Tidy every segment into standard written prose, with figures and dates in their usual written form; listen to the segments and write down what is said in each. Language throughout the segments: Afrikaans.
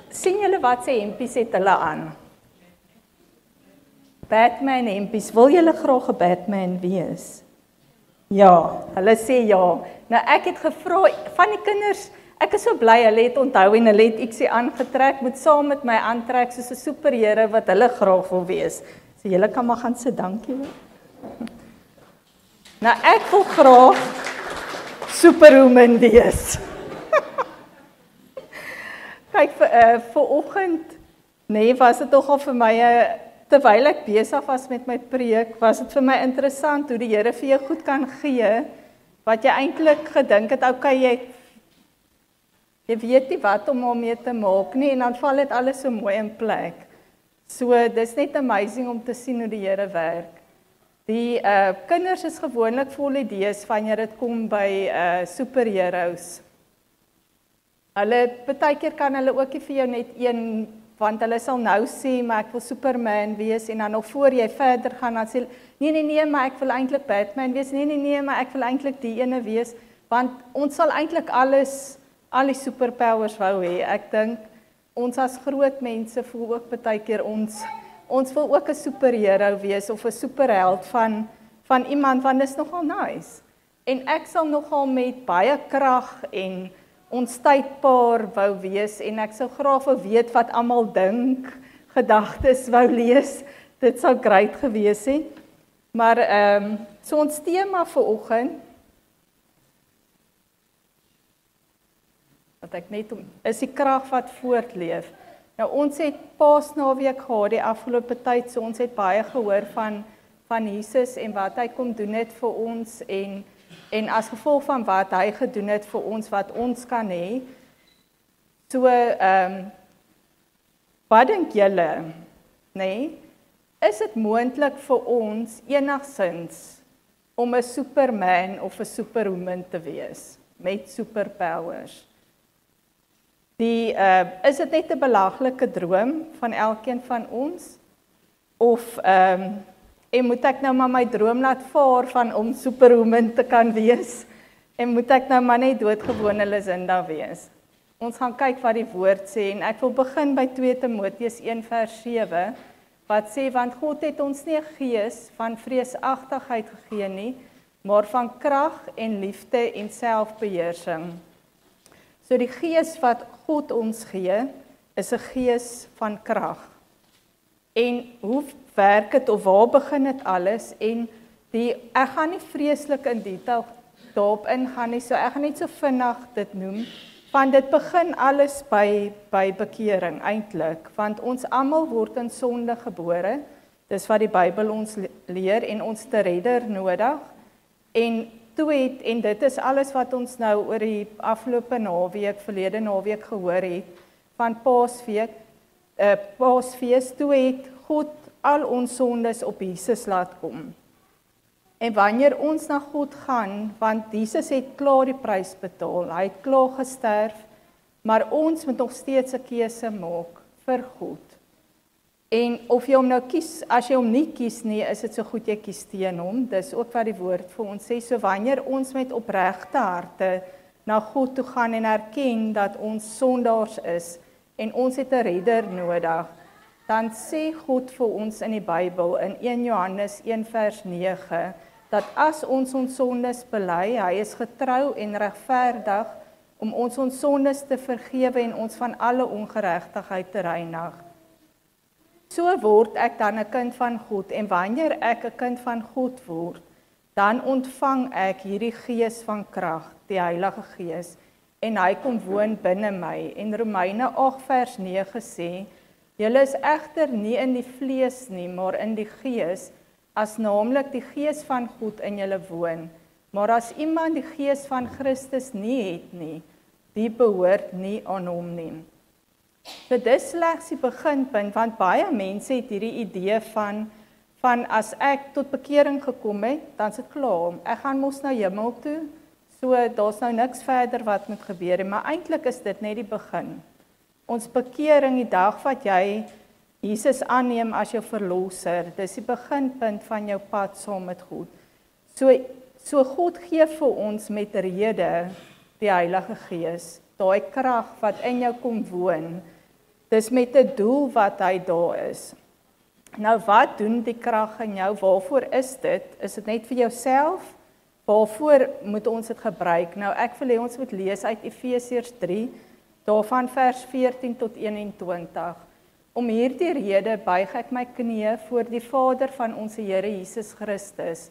sien julle wat se hempies het hulle aan? Batman hempies, wil julle graag 'n Batman wees? Ja, hulle sê ja. Nou ek het gevra van die kinders, ek is so bly hulle het onthou en hulle het ietsie aangetrek, moet saam met my aantrek soos 'n superheld wat hulle graag wil wees. So julle kan maar gaan sit, dankie hoor. Nou ek wil graag Superwoman wees. Kyk, vir oggend, nee, was dit nogal vir my, terwyl ek besig was met my preek, was dit vir my interessant hoe die Here vir jou goed kan gee, wat jy eintlik gedink het, okay, jy weet nie wat om mee te maak nie, en dan val dit alles so mooi in plek. So, dis net amazing om te sien hoe die Here werk. Die kinders is gewoonlik vol idees wanneer dit kom by superheroes. Hulle, partykeer kan hulle ook nie vir jou net een, want hulle sal nou sê, maar ek wil Superman wees, en dan nog voor jy verder gaan, dan sê, nee, maar ek wil eintlik Batman wees, nee, maar ek wil eintlik die ene wees, want ons sal eintlik al die superpowers wou hê. Ek dink, ons as groot mense voel ook partykeer ons wil ook 'n superhero wees, of 'n superheld van iemand, want dit is nogal nice. En ek sal nogal met baie krag en onstuitbaar wou wees, en ek sou graag wou weet wat almal dink, gedagtes wou lees, dit sou great gewees het. Maar, so ons tema vir oggend, wat ek net is die krag wat voortleef. Nou ons het Paasnaweek gehad die afgelope tyd, so ons het baie gehoor van Jesus en wat hy kom doen het vir ons, en as gevolg van wat hy gedoen het vir ons, wat ons kan hê. So, wat dink julle, nee? Is dit moontlik vir ons enigsins om 'n Superman of 'n Superwoman te wees, met superpowers? Is dit net 'n belaglike droom van elkeen van ons? Of, en moet ek nou maar my droom laat vaar van om Superwoman te kan wees? En moet ek nou maar net doodgewone Lucinda wees? Ons gaan kyk wat die woord sê, en ek wil begin by 2 Timoteus 1:7, wat sê, want God het ons nie 'n gees van vreesagtigheid gegee nie, maar van krag en liefde en selfbeheersing. So die gees wat God ons gee, is 'n gees van krag. En hoe werk dit, of waar begin dit alles? En ek gaan nie vreeslik in detail daarop ingaan nie, so ek gaan net so vinnig dit noem, want dit begin alles by bekering eintlik, want ons almal word in sonde gebore, dis wat die Bybel ons leer, en ons te redder nodig, en dit is alles wat ons nou oor die afgelope naweek, verlede naweek gehoor het, van Paasfees, toe het God al ons sondes op Jesus laat kom. En wanneer ons na God gaan, want Jesus het klaar die prys betaal, hy het klaar gesterf, maar ons moet nog steeds 'n keuse maak vir God. En of jy hom nou kies, as jy hom nie kies nie, is dit so goed jy kies teen hom, dis ook wat die woord vir ons sê, so wanneer ons met opregte harte na God toe gaan en erken dat ons sondaars is, en ons het 'n redder nodig, dan sê God vir ons in die Bybel, in 1 Johannes 1:9, dat as ons sondes bely, hy is getrou en regverdig, om ons sondes te vergewe en ons van alle ongeregtigheid te reinig. So word ek dan 'n kind van God, en wanneer ek 'n kind van God word, dan ontvang ek hierdie gees van krag, die Heilige Gees, en hy kom woon binne my. En Romeine 8:9 sê, julle is egter nie in die vlees nie, maar in die gees, as naamlik die gees van God in julle woon. Maar as iemand die gees van Christus nie het nie, die behoort nie aan hom nie. So dis slegs die beginpunt, want baie mense het hierdie idee van as ek tot bekering gekom het, dan is dit klaar. Ek gaan mos na hemel toe, so daar's nou niks verder wat moet gebeur, maar eintlik is dit net die begin. Ons bekering, die dag wat jy Jesus aanneem as jou verlosser, dis die beginpunt van jou pad saam met God. So God gee vir ons met rede die Heilige Gees. daai krag wat in jou kom woon. Dis met 'n doel wat hy daar is. Nou wat doen die krag in jou? Waarvoor is dit? Is dit net vir jouself? Waarvoor moet ons dit gebruik? Nou ek wil hê ons moet lees uit Efesiërs 3, daarvan vers 14 tot 21. Om hierdie rede buig ek my knieë voor die Vader van ons Here Jesus Christus,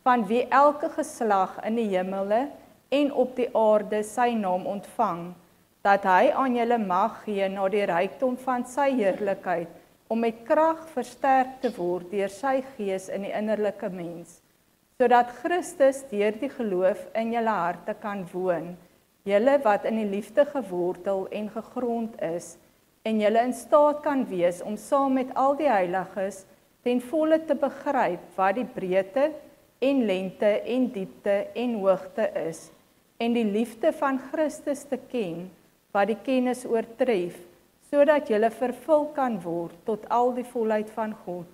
van wie elke geslag in die hemele en op die aarde sy naam ontvang, dat hy aan julle mag gee na die rykdom van sy heerlikheid, om met krag versterk te word deur sy gees in die innerlike mens, sodat Christus deur die geloof in julle harte kan woon, julle wat in die liefde gewortel en gegrond is, en julle in staat kan wees om saam met al die heiliges ten volle te begryp wat die breedte en lengte en diepte en hoogte is, en die liefde van Christus te ken, wat die kennis oortref, sodat julle vervul kan word tot al die volheid van God,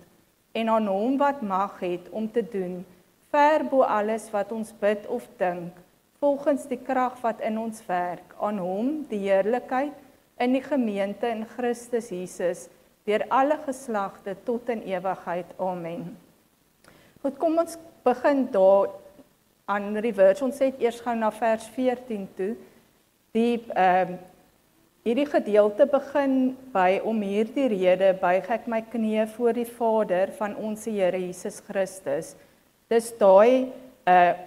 en aan hom wat mag het om te doen, ver bo alles wat ons bid of dink, volgens die krag wat in ons werk, aan hom die heerlikheid in die gemeente in Christus Jesus, deur alle geslagte tot in ewigheid. Amen. Goed, kom ons begin daar aan reverse. Ons het eers gou na vers 14 toe. Hierdie gedeelte begin by om hierdie rede buig ek my knieë voor die Vader van ons Here Jesus Christus. Dis daai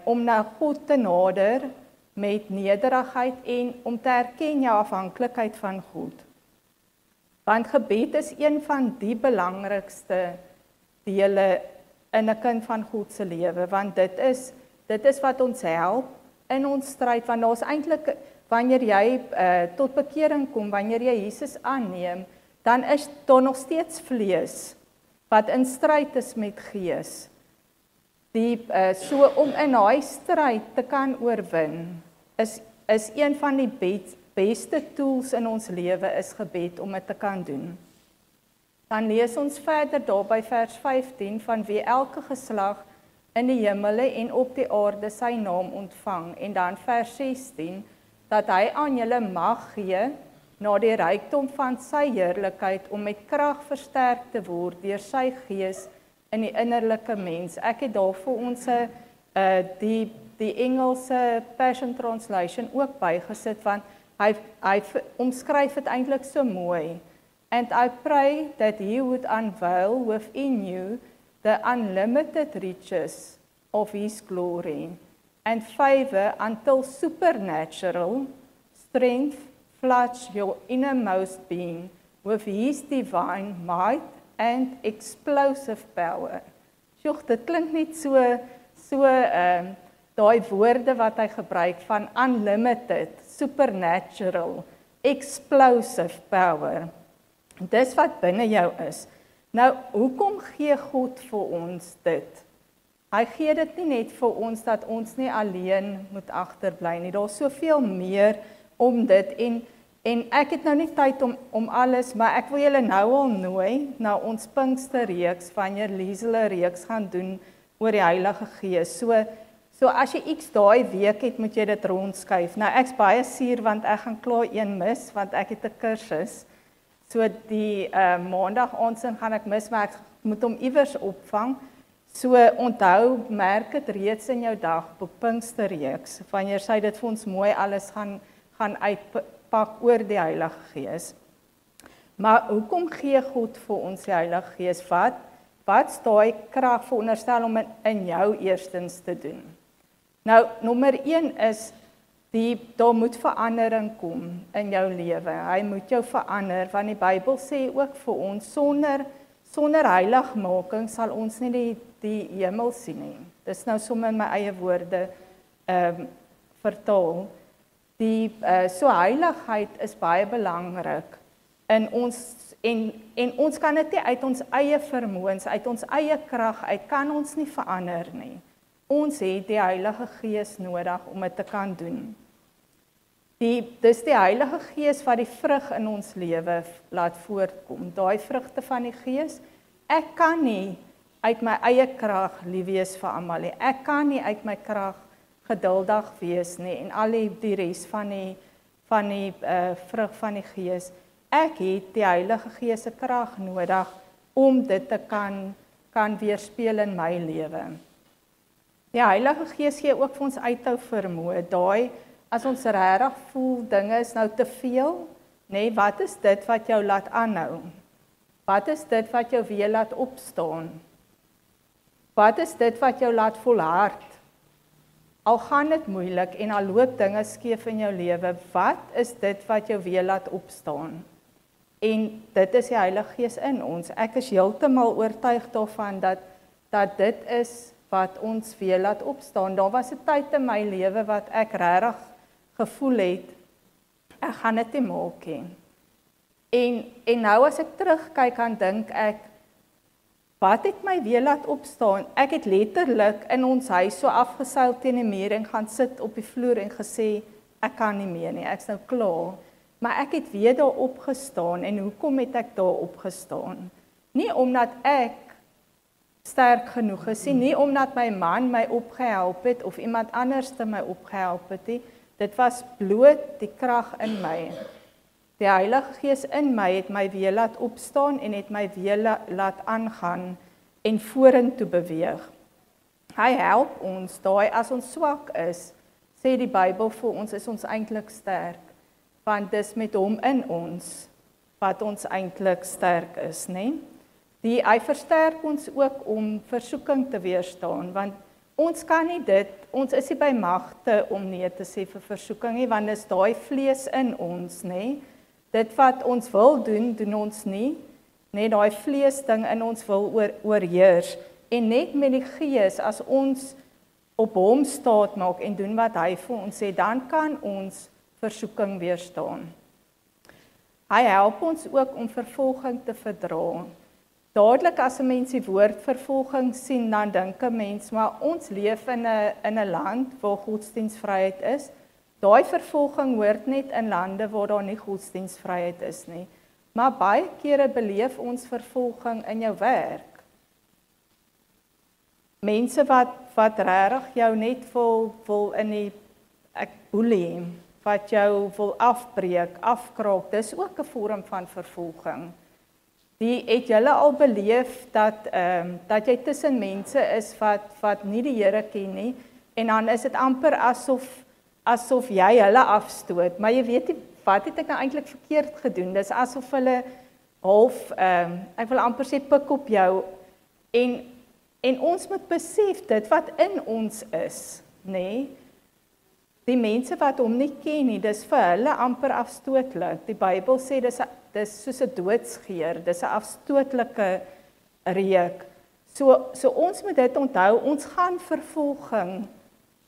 om na God te nader met nederigheid en om te erken jou afhanklikheid van God. Want gebed is een van die belangrikste dele in 'n kind van God se lewe, want dit is wat ons help in ons stryd, want daar's eintlik, wanneer jy tot bekering kom, wanneer jy Jesus aanneem, dan is daar nog steeds vlees wat in stryd is met gees. So om in daai stryd te kan oorwin, is een van die beste tools in ons lewe is gebed om dit te kan doen. Dan lees ons verder daar by vers 15, van wie elke geslag in die hemele en op die aarde sy naam ontvang, en dan vers 16, dat hy aan julle mag gee, na die rykdom van sy heerlikheid, om met krag versterk te word deur sy gees in die innerlike mens. Ek het daar vir ons die Engelse Passion Translation ook bygesit, want hy omskryf dit eintlik so mooi. And I pray that he would unveil within you the unlimited riches of his glory, and favor until supernatural strength floods your innermost being with his divine might and explosive power. Sjoe, dit klink net so daai woorde wat hy gebruik van unlimited, supernatural, explosive power. Dis wat binne jou is. Nou, hoekom gee God vir ons dit? Hy gee dit nie net vir ons dat ons nie alleen moet agterbly nie. Daar's soveel meer om dit en ek het nou nie tyd om alles, maar ek wil julle nou al nooi na ons Pinksterreeks, wanneer Liesel 'n reeks gaan doen oor die Heilige Gees. So as jy iets daai week het, moet jy dit rondskuif. Nou ek's baie suur want ek gaan klaar een mis, want ek het 'n kursus. So die maandag aand gaan ek mis, maar ek moet hom iewers opvang. So onthou, merk dit reeds in jou dagboek, Pinksterreeks, wanneer sy dit vir ons mooi alles gaan uitpak oor die Heilige Gees. Maar hoekom gee God vir ons die Heilige Gees? Wat is daai krag veronderstel om in jou eerstens te doen? Nou, nommer 1 is, daar moet verandering kom in jou lewe. Hy moet jou verander, want die Bybel sê ook vir ons, sonder heiligmaking sal ons nie die hemel sien nie. Dis nou sommer in my eie woorde vertaal. So heiligheid is baie belangrik in ons, en ons kan dit nie uit ons eie vermoëns, uit ons eie krag uit, kan ons nie verander nie. Ons het die Heilige Gees nodig om dit te kan doen. Dis die Heilige Gees wat die vrug in ons lewe laat voortkom, daai vrugte van die Gees. Ek kan nie uit my eie krag lief wees vir almal nie. Ek kan nie uit my krag geduldig wees nie, en al die res van die vrug van die Gees. Ek het die Heilige Gees se krag nodig om dit te kan weerspieël in my lewe. Die Heilige Gees gee ook vir ons uithou vermoë. Daai as ons regtig voel dinge is nou te veel, nee, wat is dit wat jou laat aanhou? Wat is dit wat jou weer laat opstaan? Wat is dit wat jou laat volhard? Al gaan dit moeilik en al loop dinge skeef in jou lewe, wat is dit wat jou weer laat opstaan? En dit is die Heilige Gees in ons. Ek is heeltemal oortuig daarvan dat dit is wat ons weer laat opstaan. Daar was 'n tyd in my lewe wat ek regtig gevoel het, ek gaan dit nie maak nie. En nou as ek terugkyk, dan dink ek, wat het my weer laat opstaan? Ek het letterlik in ons huis so afgeseil teen die muur en gaan sit op die vloer en gesê, ek kan nie meer nie, ek's nou klaar. Maar ek het weer daar opgestaan. En hoekom het ek daar opgestaan? Nie omdat ek sterk genoeg is nie omdat my man my opgehelp het of iemand anders my opgehelp het nie. Dit was bloot die krag in my. Die Heilige Gees in my het my weer laat opstaan en het my weer laat aangaan en vorentoe beweeg. Hy help ons daai as ons swak is, sê die Bybel vir ons, is ons eintlik sterk, want dis met hom in ons wat ons eintlik sterk is, né? Hy versterk ons ook om versoeking te weerstaan, want ons kan nie dit, ons is nie by magte om nee te sê vir versoeking nie, want dis daai vlees in ons, né? Dit wat ons wil doen, doen ons nie. Net daai vleesding in ons wil oorheers. En net met die Gees, as ons op hom staat maak en doen wat hy vir ons sê, dan kan ons versoeking weerstaan. Hy help ons ook om vervolging te verdra. Dadelik as 'n mens die woord vervolging sien, dan dink 'n mens, maar ons leef in 'n land waar godsdienstvryheid is. Daai vervolging hoort net in lande waar daar nie godsdienstvryheid is nie. Maar baie kere beleef ons vervolging in jou werk. Mense wat regtig jou net wil in die boelie, wat jou wil afbreek, afkraak, dis ook 'n vorm van vervolging. Het julle al beleef dat jy tussen mense is wat nie die Here ken nie, en dan is dit amper asof jy hulle afstoot, maar jy weet nie, wat het ek nou eintlik verkeerd gedoen? Dis asof hulle half, ek wil amper sê, pik op jou, en ons moet besef dit wat in ons is, nê? Die mense wat hom nie ken nie, dis vir hulle amper afstootlik. Die Bybel sê dis soos 'n doodsgeur, dis 'n afstootlike reuk. So ons moet dit onthou, ons gaan vervolging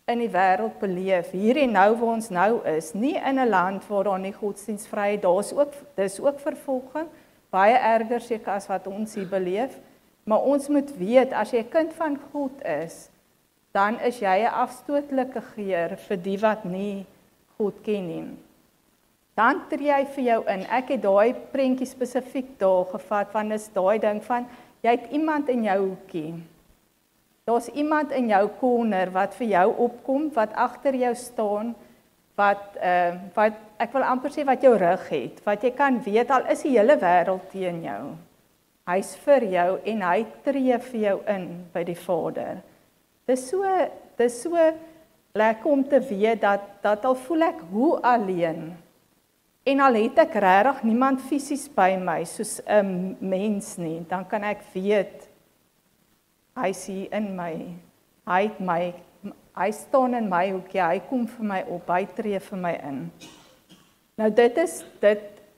in die wêreld beleef, hier en nou waar ons nou is, nie in 'n land waar daar nie godsdienstvryheid, dis ook vervolging, baie erger seker as wat ons hier beleef, maar ons moet weet, as jy 'n kind van God is, dan is jy 'n afstootlike geur vir die wat nie God ken nie. Dan tree hy vir jou in. Ek het daai prentjie spesifiek daar gevat, want dis daai ding van, jy het iemand in jou hoekie. Daar's iemand in jou corner wat vir jou opkom, wat agter jou staan, wat ek wil amper sê wat jou rug het, wat jy kan weet, al is die hele wêreld teen jou. Hy's vir jou en hy tree vir jou in by die Vader. Dis so lekker om te weet dat al voel ek hoe alleen, en al het ek regtig niemand fisies by my, soos 'n mens nie, dan kan ek weet, hy sien in my, hy staan in my hoekie, hy kom vir my op, hy tree vir my in. Nou dit,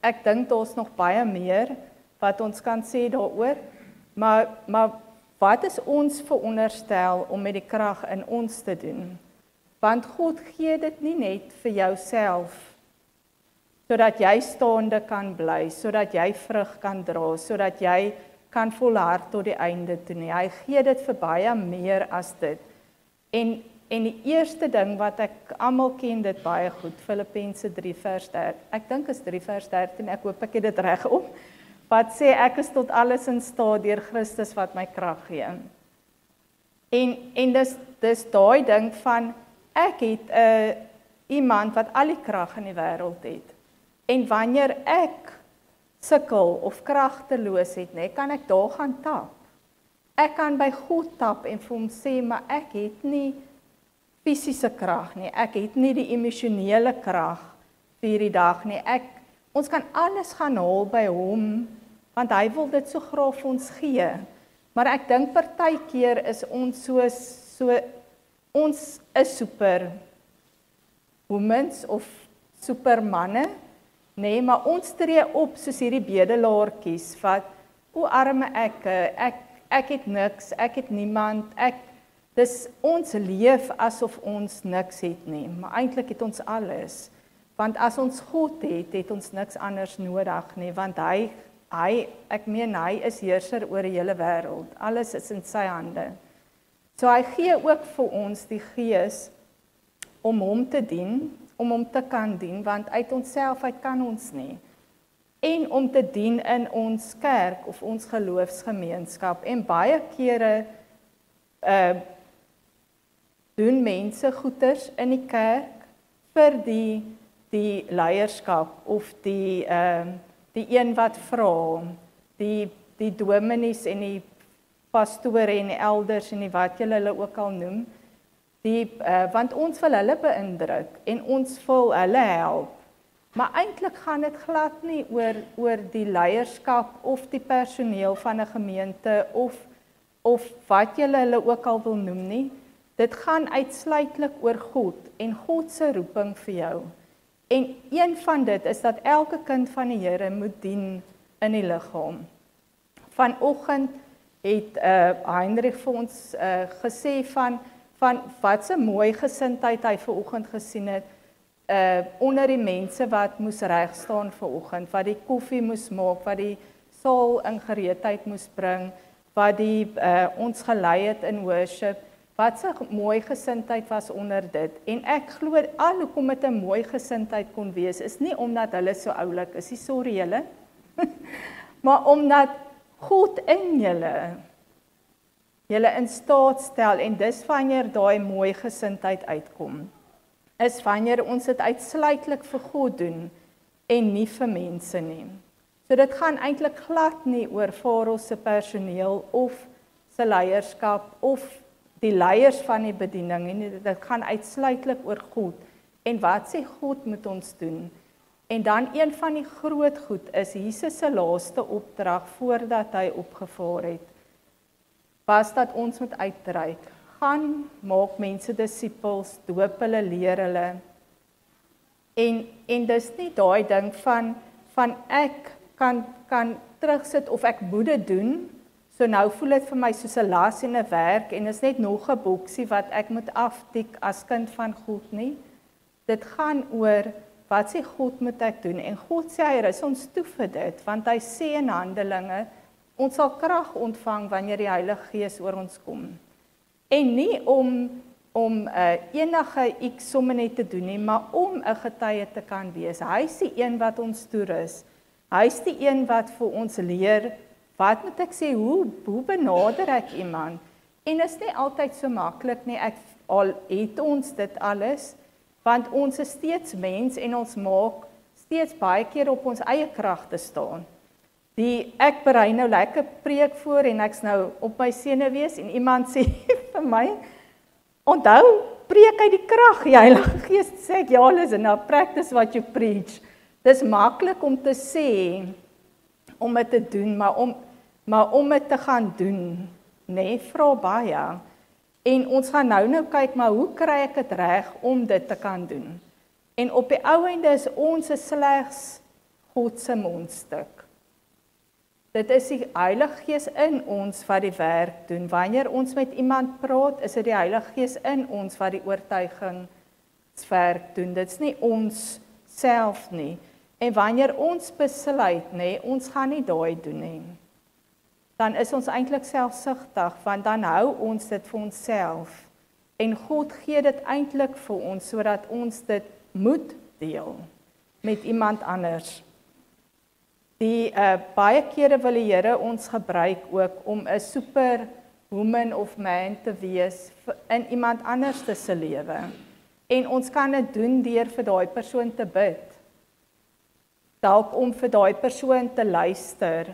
ek dink daar's nog baie meer wat ons kan sê daaroor, maar wat is ons veronderstel om met die krag in ons te doen? Want God gee dit nie net vir jouself, sodat jy staande kan bly, sodat jy vrug kan dra, sodat jy kan volhard tot die einde toe nie. Hy gee dit vir baie meer as dit. En die eerste ding wat ek almal ken dit baie goed, Filippense 3 vers 13. Ek dink is 3 vers 13, ek hoop ek het dit reg op. Wat sê ek is tot alles in staat deur Christus wat my krag gee. En dis daai ding van ek het iemand wat al die krag in die wêreld het. En wanneer ek sukkel of kragteloos het, nee, kan ek daar gaan tap. Ek kan by God tap en vir hom sê, maar ek het nie fisiese krag nie, ek het nie die emosionele krag vir die dag nie. Ons kan alles gaan haal by hom, want hy wil dit so graag vir ons gee. Maar ek dink partykeer is ons ons is superwomens of supermanne, nee, maar ons tree op soos hierdie bedelaartjies, wat, o arme ek het niks, ek het niemand, dis ons leef asof ons niks het nie, maar eintlik het ons alles. Want as ons God het ons niks anders nodig nie, want hy is heerser oor die hele wêreld. Alles is in sy hande. So hy gee ook vir ons die gees om hom te dien, om hom te kan dien, want uit onsself uit kan ons nie. En om te dien in ons kerk of ons geloofsgemeenskap. En baie kere doen mense goeders in die kerk vir die leierskap of die een wat vra, die dominees en die pastore en die elders en die wat julle hulle ook al noem, want ons wil hulle beïndruk en ons wil hulle help. Maar eintlik gaan dit glad nie oor die leierskap of die personeel van 'n gemeente of wat julle hulle ook al wil noem nie. Dit gaan uitsluitlik oor God en God se roeping vir jou. En een van dit is dat elke kind van die Here moet dien in die liggaam. Vanoggend het Heinrich vir ons gesê van wat 'n mooi gesindheid hy vanoggend gesien het onder die mense wat moes reg staan vanoggend, wat die koffie moes maak, wat die saal in gereedheid moes bring, wat ons gelei het in worship. Wat 'n mooi gesindheid was onder dit. En ek glo al hoekom dit 'n mooi gesindheid kon wees, is nie omdat hulle so oulik is, sorry julle, maar omdat God in julle in staat stel, en dis wanneer daai mooi gesindheid uitkom, is wanneer ons dit uitsluitlik vir God doen, en nie vir mense nie. So dit gaan eintlik glad nie oor Farel se personeel, of se leierskap, of die leiers van die bediening, en dit gaan uitsluitlik oor God, en wat sê God moet ons doen? En dan een van die groot goed is, Jesus se laaste opdrag, voordat hy opgevaar het, was dat ons moet uitreik, gaan, maak mense disippels, doop hulle, leer hulle, en dis nie daai ding van ek kan terugsit, of ek moet dit doen, so nou voel dit vir my soos 'n las en 'n werk, en is net nog 'n boksie wat ek moet aftik as kind van God nie. Dit gaan oor, wat sê God moet ek doen? En God sê hy rus ons toe vir dit, want hy sê in Handelinge, ons sal krag ontvang wanneer die Heilige Gees oor ons kom. En nie om enige iets sommer net te doen nie, maar om 'n getuie te kan wees. Hy is die een wat ons toerus. Hy is die een wat vir ons leer, wat moet ek sê, hoe benader ek iemand? En is nie altyd so maklik nie, al het ons dit alles, want ons is steeds mens, en ons maak steeds baie keer op ons eie krag te staan. Ek berei nou lekker preek voor, en ek's nou op my senuwees, en iemand sê vir my, onthou, preek uit die krag, die Heilige Gees sê ek, ja, listen, now practice what you preach. Dis maklik om te sê, om dit te doen, maar om dit te gaan doen, nee, vra baie. En ons gaan nou kyk, maar hoe kry ek dit reg om dit te kan doen? En op die ou einde is ons slegs God se mondstuk. Dit is die Heilige Gees in ons wat die werk doen. Wanneer ons met iemand praat, is dit die Heilige Gees in ons wat die oortuigingswerk doen. Dit is nie ons self nie. En wanneer ons besluit, nee, ons gaan nie daai doen nie, dan is ons eintlik selfsugtig, want dan hou ons dit vir onsself. En God gee dit eintlik vir ons, sodat ons dit moet deel met iemand anders. Baie kere wil die Here ons gebruik ook om 'n superwoman of man te wees in iemand anders se lewe. En ons kan dit doen deur vir daai persoon te bid. Dalk om vir daai persoon te luister,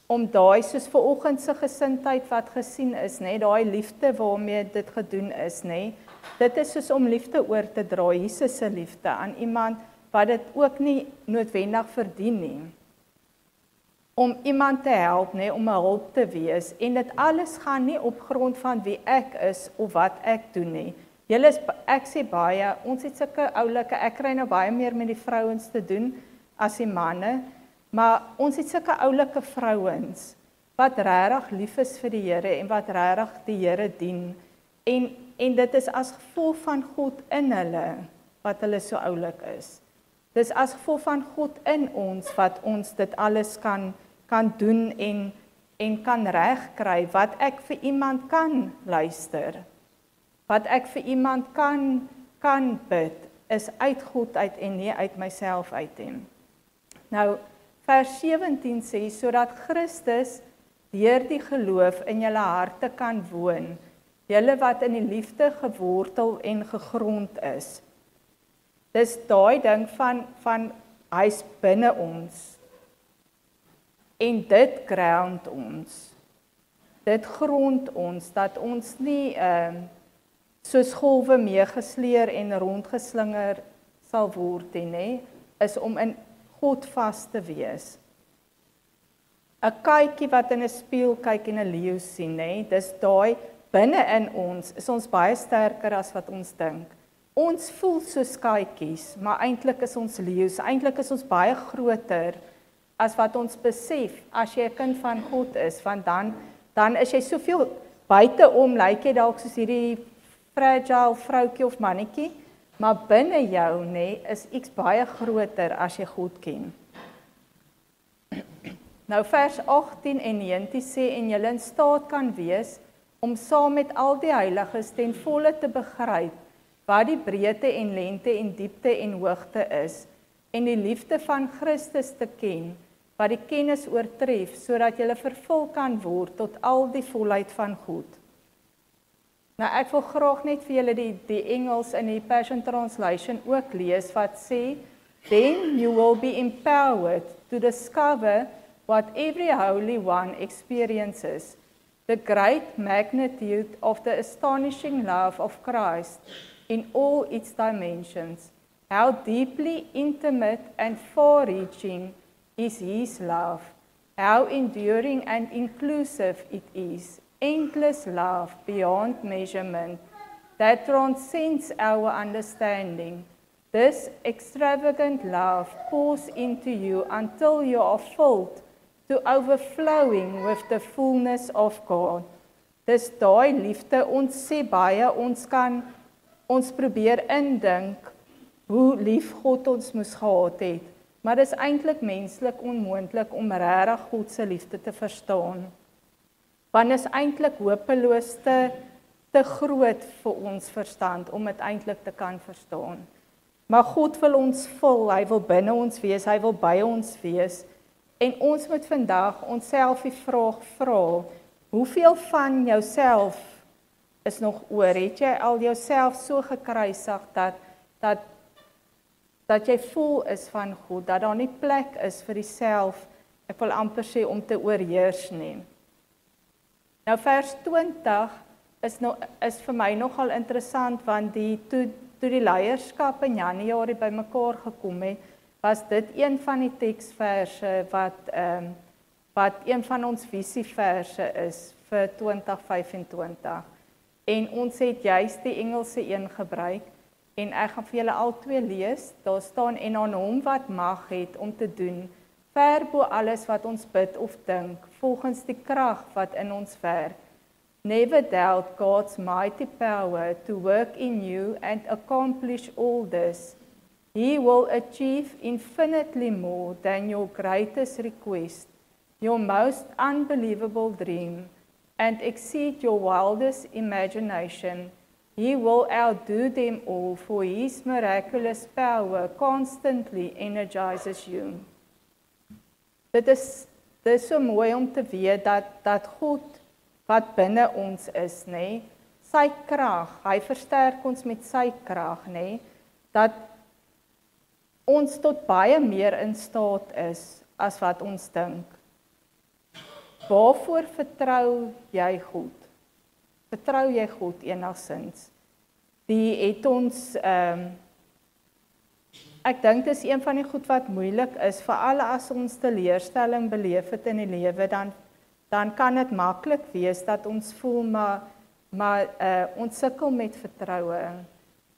om daai soos vanoggend se gesindheid wat gesien is, nê, daai liefde waarmee dit gedoen is, nê. Dit is soos om liefde oor te dra, Jesus se liefde aan iemand wat dit ook nie noodwendig verdien nie. Om iemand te help, nê, om 'n hulp te wees, en dit alles gaan nie op grond van wie ek is of wat ek doen nie. Ek sê baie, ons het sulke oulike, ek kry nou baie meer met die vrouens te doen as die manne, maar ons het sulke oulike vrouens wat regtig lief is vir die Here en wat regtig die Here dien. En dit is as gevolg van God in hulle wat hulle so oulik is. Dis as gevolg van God in ons wat ons dit alles kan doen en kan regkry, wat ek vir iemand kan luister, wat ek vir iemand kan bid, is uit God uit en nie uit myself uit nie. Nou, vers 17 sê, sodat Christus deur die geloof in julle harte kan woon, julle wat in die liefde gewortel en gegrond is. Dis daai ding van hy's binne ons. En dit ground ons. Dit grond ons, dat ons nie soos golwe meegesleer en rondgeslinger sal word nie, is om in God vas te wees. 'n Kykie wat in 'n spieël kyk en 'n leeu sien, dis daai binne in ons, is ons baie sterker as wat ons dink. Ons voel soos kykies, maar eintlik is ons leeu's, eintlik is ons baie groter as wat ons besef. As jy 'n kind van God is, want dan is jy soveel buiteom, lyk jy dalk soos hierdie fragile vroutjie of mannetjie, maar binne jou is iets baie groter as jy God ken. Nou vers 18 en 19 sê, en julle in staat kan wees om saam met al die heiliges ten volle te begryp wat die breedte en lengte en diepte en hoogte is, en die liefde van Christus te ken, wat die kennis oortref, sodat julle vervul kan word tot al die volheid van God. Nou ek wil graag net vir julle die Engels in die Passion Translation ook lees, wat sê, then you will be empowered to discover what every holy one experiences, the great magnitude of the astonishing love of Christ in all its dimensions, how deeply intimate and far-reaching is His love, how enduring and inclusive it is, endless love beyond measurement that transcends our understanding. This extravagant love pours into you until you are filled to overflowing with the fullness of God. Dis daai liefde, ons sê baie, ons probeer indink hoe lief God ons moes gehad het, maar dis eintlik menslik onmoontlik om regtig God se liefde te verstaan. Want is eintlik hopeloos te groot vir ons verstand om dit eintlik te kan verstaan. Maar God wil ons vul, hy wil binne ons wees, hy wil by ons wees. En ons moet vandag onsself die vraag vra, hoeveel van jouself is nog oor? Het jy al jouself so gekruisig dat jy vol is van God, dat daar nie plek is vir die ek wil amper sê om te oorheers nie. Nou vers 20 is vir my nogal interessant, want toe die leierskap in Januarie bymekaar gekom het, was dit een van die teksverse wat een van ons visieverse is vir 2025. En ons het juist die Engelse een gebruik, en ek gaan vir julle al twee lees. Daar staan, en aan hom wat mag het om te doen, ver bo alles wat ons bid of dink, volgens die krag wat in ons werk. Never doubt God's mighty power to work in you and accomplish all this. He will achieve infinitely more than your greatest request, your most unbelievable dream, and exceed your wildest imagination. He will outdo them all, for His miraculous power constantly energizes you. Dit is so mooi om te weet dat God wat binne ons is, sy krag, hy versterk ons met sy krag, nê, dat ons tot baie meer in staat is as wat ons dink. Waarvoor vertrou jy God? Vertrou jy God enigstens? Die het ons, ek dink dis een van die goed wat moeilik is, veral as ons teleurstelling beleef het in die lewe, dan kan dit maklik wees dat ons voel, maar ons sukkel met vertroue.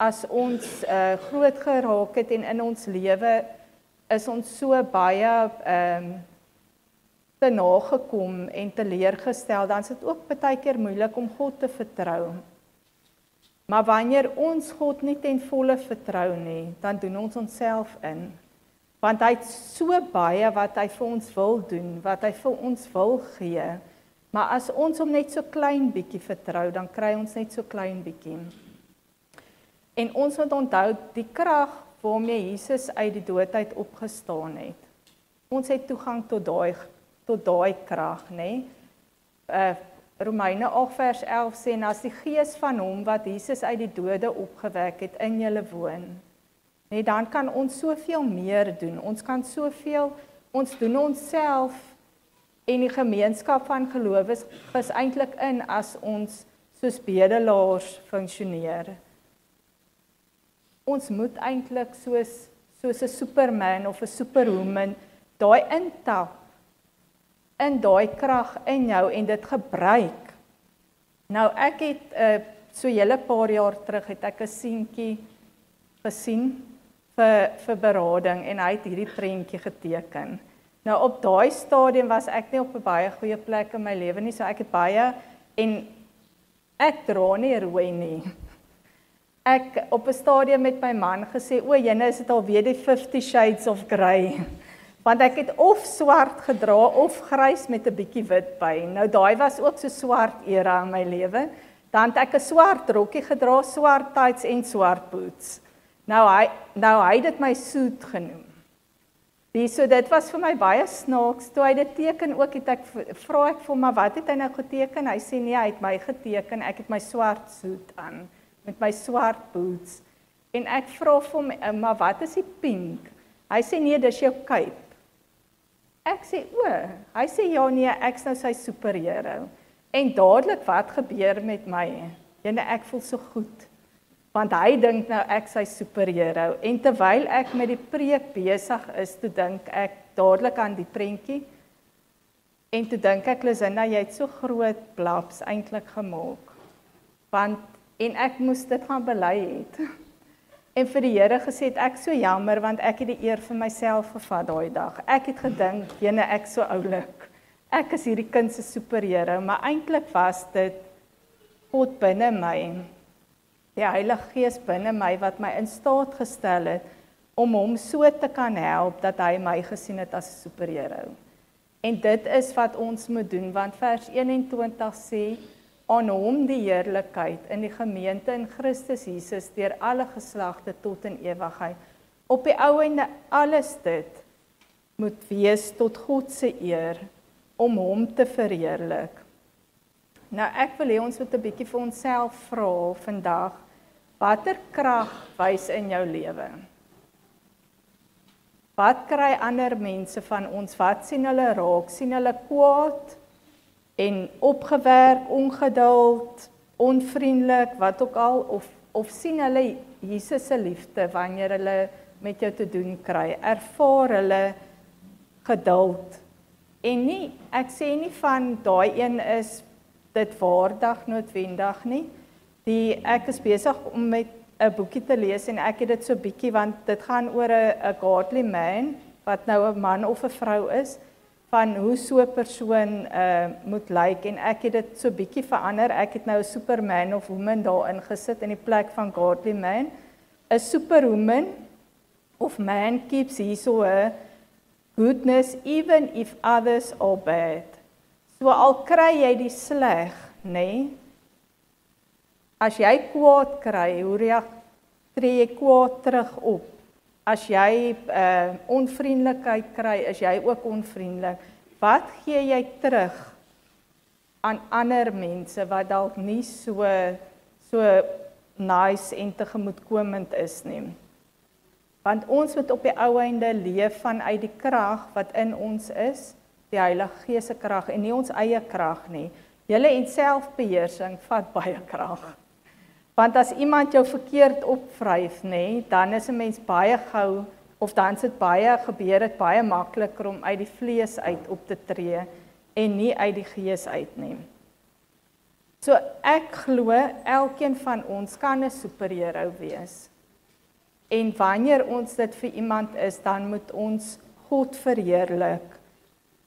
As ons groot geraak het en in ons lewe is ons so baie te nagekom en teleurgestel, dan is dit ook baie keer moeilik om God te vertrou. Maar wanneer ons God nie ten volle vertrou nie, dan doen ons onsself in. Want hy het so baie wat hy vir ons wil doen, wat hy vir ons wil gee. Maar as ons hom net so klein bietjie vertrou, dan kry ons net so klein bietjie. En ons moet onthou, die krag waarmee Jesus uit die dood uit opgestaan het. Ons het toegang tot daai krag, nê? Romeine 8 vers 11 sê, en as die gees van hom wat Jesus uit die dode opgewek het in julle woon, nee, dan kan ons soveel meer doen. Ons kan soveel, ons doen onsself en die gemeenskap van gelowiges is eintlik in as ons soos bedelaars funksioneer. Ons moet eintlik soos 'n Superman of 'n Superwoman daai intap in daai krag in jou en dit gebruik. Nou ek het so hele paar jaar terug het ek 'n seentjie gesien vir berading en hy het hierdie prentjie geteken. Nou op daai stadium was ek nie op 'n baie goeie plek in my lewe nie, so ek het baie en ek dra nie rooi nie. Ek op 'n stadium met my man gesê, o, jene, is dit alweer die 50 Shades of Grey. Want ek het of swart gedra of grys met 'n bietjie wit by. Nou daai was ook so swart era in my lewe. Dan het ek 'n swart rokkie gedra, swart tights en swart boots. Nou hy het dit my suit genoem. So dit was vir my baie snaaks. Toe hy dit teken ook het ek vra ek vir hom, maar wat het hy nou geteken? Hy sê nee, hy het my geteken. Ek het my swart suit aan met my swart boots. En ek vra vir hom, maar wat is die pink? Hy sê nee, dis jou cape. Ek sê, hy sê ja nee, ek's nou sy superhero. En dadelik wat gebeur met my? Jene, ek voel so goed. Want hy dink nou ek sy superhero. En terwyl ek met die preek besig is, toe dink ek dadelik aan die prentjie. En toe dink ek, Lisinda, jy het so groot blaps eintlik gemaak. En ek moes dit gaan bely het. En vir die Here gesê, ek so jammer, want ek het die eer vir myself gevat daai dag. Ek het gedink, jene, ek so oulik. Ek is hierdie kind se superhero, maar eintlik was dit God binne my. Die Heilige Gees binne my wat my in staat gestel het om hom so te kan help dat hy my gesien het as 'n superhero. En dit is wat ons moet doen, want vers 21 sê, aan hom die heerlikheid in die gemeente in Christus Jesus deur alle geslagte tot in ewigheid. Op die ou einde alles dit moet wees tot God se eer om hom te verheerlik. Nou ek wil hê ons moet 'n bietjie vir onsself vra vandag, watter krag wys in jou lewe? Wat kry ander mense van ons? Wat sien hulle raak? Sien hulle kwaad en opgewerk, ongeduld, onvriendelik, wat ook al, of sien hulle Jesus se liefde wanneer hulle met jou te doen kry? Ervaar hulle geduld? En nie, ek sê nie van daai een is dit waardig noodwendig nie. Ek is besig om met 'n boekie te lees en ek het dit so bietjie, want dit gaan oor 'n godly man, wat nou 'n man of 'n vrou is, van hoe so 'n persoon moet lyk, en ek het dit so bietjie verander. Ek het nou 'n superman of woman daarin gesit in die plek van godly man. 'n Superwoman of man keeps his or her goodness even if others are bad. So al kry jy die sleg, nê? As jy kwaad kry, hoe tree jy kwaad terug op? As jy onvriendelikheid kry, is jy ook onvriendelik. Wat gee jy terug aan ander mense wat dalk nie so so nice en tegemoetkomend is nie. Want ons moet op die ou einde leef vanuit die krag wat in ons is, die Heilige Gees se krag en nie ons eie krag nie. Julle en selfbeheersing vat baie krag. Want as iemand jou verkeerd opvryf, nê, dan is 'n mens baie gou of dan sit gebeur dit baie makliker om uit die vlees uit op te tree en nie uit die gees uit nie. So ek glo elkeen van ons kan 'n superheld wees. En wanneer ons dit vir iemand is, dan moet ons God verheerlik.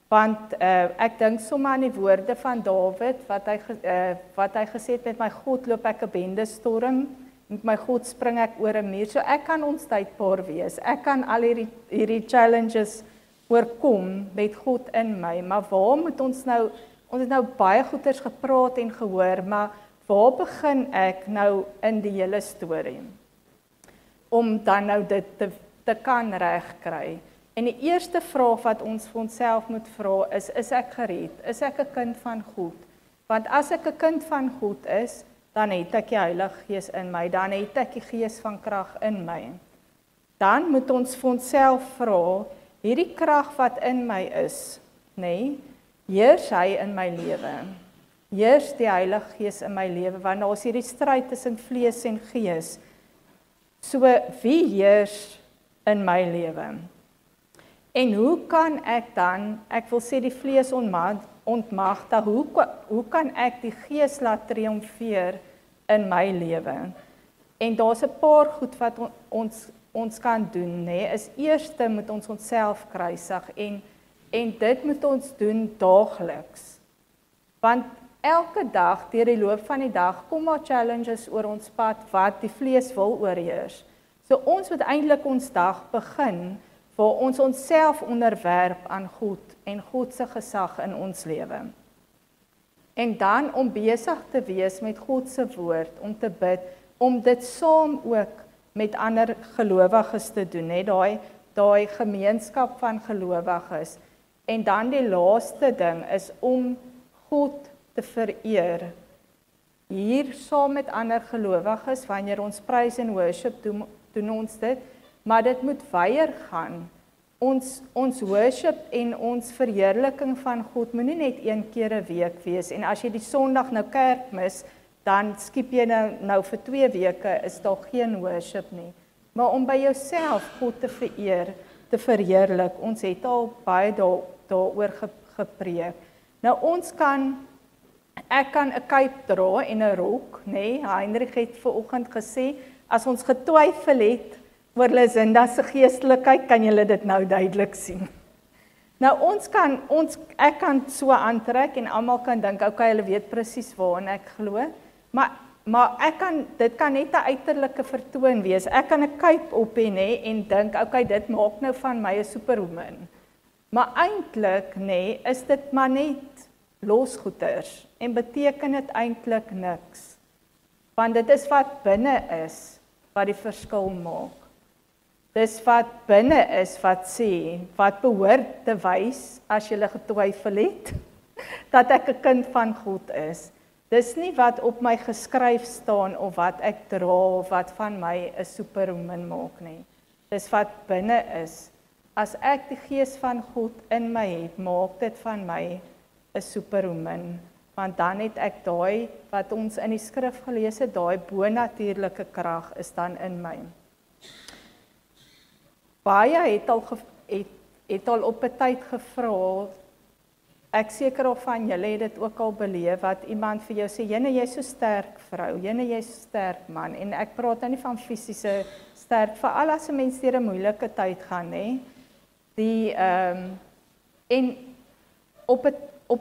Want ek dink sommer aan die woorde van Dawid wat hy gesê het, met my God loop ek 'n bendestorm, met my God spring ek oor 'n muur. So ek kan onstuitbaar wees. Ek kan al hierdie challenges oorkom met God in my. Maar waar moet ons het nou baie goeders gepraat en gehoor, maar waar begin ek nou in die hele storie? Om dan nou dit te kan regkry. En die eerste vraag wat ons vir onsself moet vra is ek gered? Is ek 'n kind van God? Want as ek 'n kind van God is, dan het ek die Heilige Gees in my, dan het ek die Gees van krag in my. Dan moet ons vir onsself vra, hierdie krag wat in my is, nê, heers hy in my lewe? Heers die Heilige Gees in my lewe? Want daar is hierdie stryd tussen vlees en gees. So wie heers in my lewe? En hoe kan ek dan, ek wil sê die vlees ontmagtig, hoe kan ek die gees laat triomfeer in my lewe? En daar's 'n paar goed wat ons kan doen, nê. Is eerste moet ons onsself kruisig en dit moet ons doen daagliks. Want elke dag, deur die loop van die dag, kom daar challenges oor ons pad wat die vlees wil oorheers. So ons moet eintlik ons dag begin waar ons onsself onderwerp aan God en God se gesag in ons lewe. En dan om besig te wees met God se woord, om te bid, om dit saam ook met ander gelowiges te doen, hè, daai gemeenskap van gelowiges. En dan die laaste ding is om God te vereer. Hier saam met ander gelowiges, wanneer ons praise en worship doen ons dit, maar dit moet weier gaan. Ons worship en ons verheerliking van God moet nie net een keer 'n week wees, en as jy die Sondag nou kerk mis, dan skiep jy nou vir 2 weke, is daar geen worship nie. Maar om by jouself God te vereer, te verheerlik, ons het al baie daaroor gepreek. Nou ek kan 'n cape dra en 'n rok, nê? Heinrich het vanoggend gesê, as ons getwyfel het oor Lucinda se geestelikheid, kan julle dit nou duidelik sien. Nou ek kan so aantrek en almal kan dink, okay, hulle weet presies waarna ek glo, maar dit kan net 'n uiterlike vertoon wees. Ek kan 'n cape op hê, nê, en dink, okay, dit maak nou van my 'n superwoman. Maar eintlik, nê, is dit maar net losgoeders en beteken dit eintlik niks. Want dit is wat binne is wat die verskil maak. Dis wat binne is wat sê, wat behoort te wys as jy getwyfel het, dat ek 'n kind van God is. Dis nie wat op my geskryf staan of wat ek dra of wat van my 'n superwoman maak nie. Dis wat binne is. As ek die gees van God in my het, maak dit van my 'n superwoman, want dan het ek daai wat ons in die skrif gelees het, daai bonatuurlike krag is dan in my. Baie het al op 'n tyd gevra, ek seker of van julle het dit ook al beleef, wat iemand vir jou sê, jy's so sterk vrou, jy's so sterk man, en ek praat nou nie van fisiese sterk, veral as 'n mens deur 'n moeilike tyd gaan, nê. En op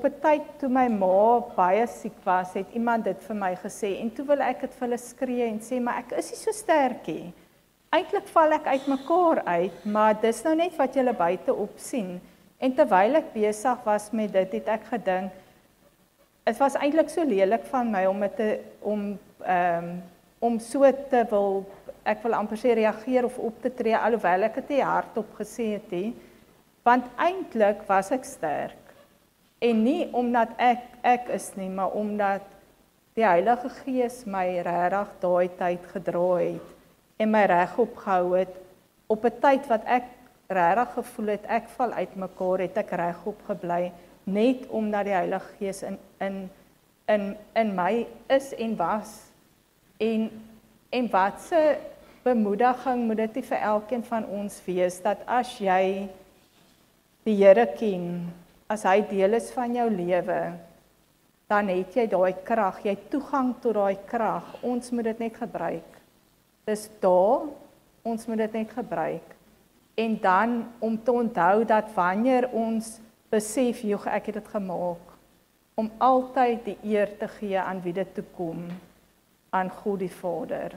'n tyd toe my ma baie siek was, het iemand dit vir my gesê, en toe wil ek dit vir hulle skree en sê, maar ek is nie so sterk nie. Eintlik val ek uit mekaar uit, maar dis nou net wat julle buite op sien. En terwyl ek besig was met dit, het ek gedink, dit was eintlik so lelik van my om so te wil, ek wil amper sê reageer of op te tree, alhoewel ek dit nie hardop gesê het nie, want eintlik was ek sterk. En nie omdat ek is nie, maar omdat die Heilige Gees my regtig daai tyd gedra het en my regop gehou het op 'n tyd wat ek regtig gevoel het ek val uitmekaar, het ek regop gebly net omdat die Heilige Gees in my is en was. En wat se bemoediging moet dit vir elkeen van ons wees dat as jy die Here ken, as hy deel is van jou lewe, dan het jy daai krag, jy het toegang tot daai krag. Ons moet dit net gebruik. Dis daar, ons moet dit net gebruik. En dan om te onthou dat wanneer ons besef, joh, ek het dit gemaak, om altyd die eer te gee aan wie dit toe kom, aan God die Vader.